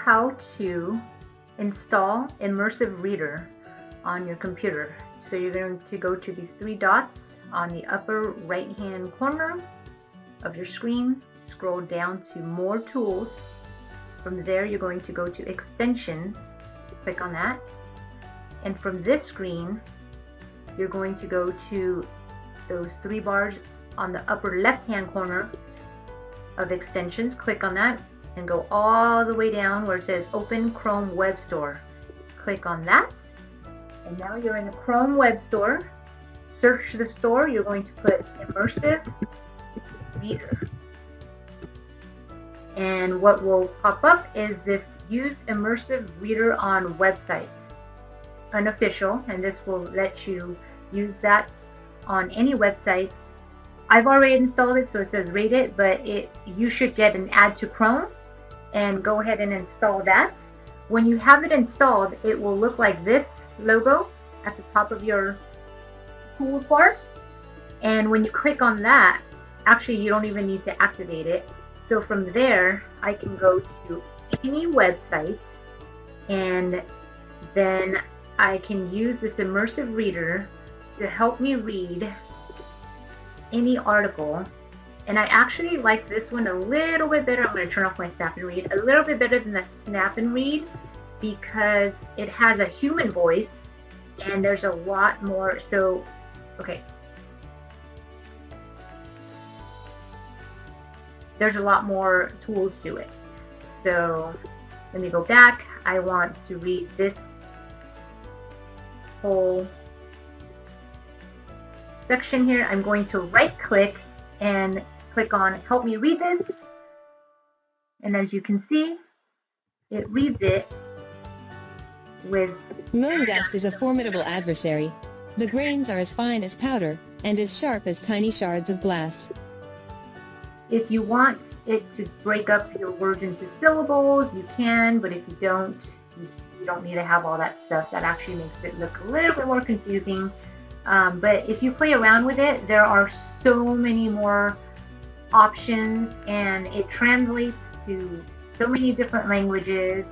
how to install Immersive Reader on your computer. So you're going to go to these three dots on the upper right hand corner of your screen, scroll down to More Tools. From there you're going to go to Extensions, click on that, and from this screen you're going to go to those three bars on the upper left hand corner of Extensions, click on that and go all the way down where it says Open Chrome Web Store. Click on that, and now you're in the Chrome Web Store. Search the store, you're going to put Immersive Reader. And what will pop up is this Use Immersive Reader on Websites, unofficial, and this will let you use that on any websites. I've already installed it, so it says rate it, but you should get an add to Chrome, and go ahead and install that. When you have it installed, it will look like this logo at the top of your tools bar, and when you click on that, actually you don't even need to activate it. So from there I can go to any websites, and then I can use this Immersive Reader to help me read any article. And I actually like this one a little bit better. I'm going to turn off my snap and read. A little bit better than the snap and read because it has a human voice and there's a lot more. So, okay. There's a lot more tools to it. So let me go back. I want to read this whole section here. I'm going to right click and click on Help Me Read This. And as you can see, it reads it with... Moon dust is a formidable adversary. The grains are as fine as powder and as sharp as tiny shards of glass. If you want it to break up your words into syllables, you can, but if you don't need to have all that stuff. That actually makes it look a little bit more confusing. But if you play around with it, there are so many more options, and it translates to so many different languages,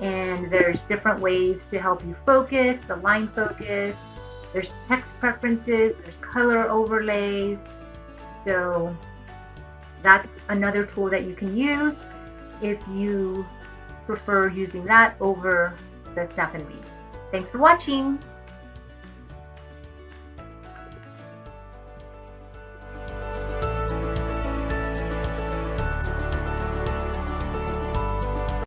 and there's different ways to help you focus, the line focus, there's text preferences, there's color overlays. So that's another tool that you can use if you prefer using that over the snap and read. Thanks for watching.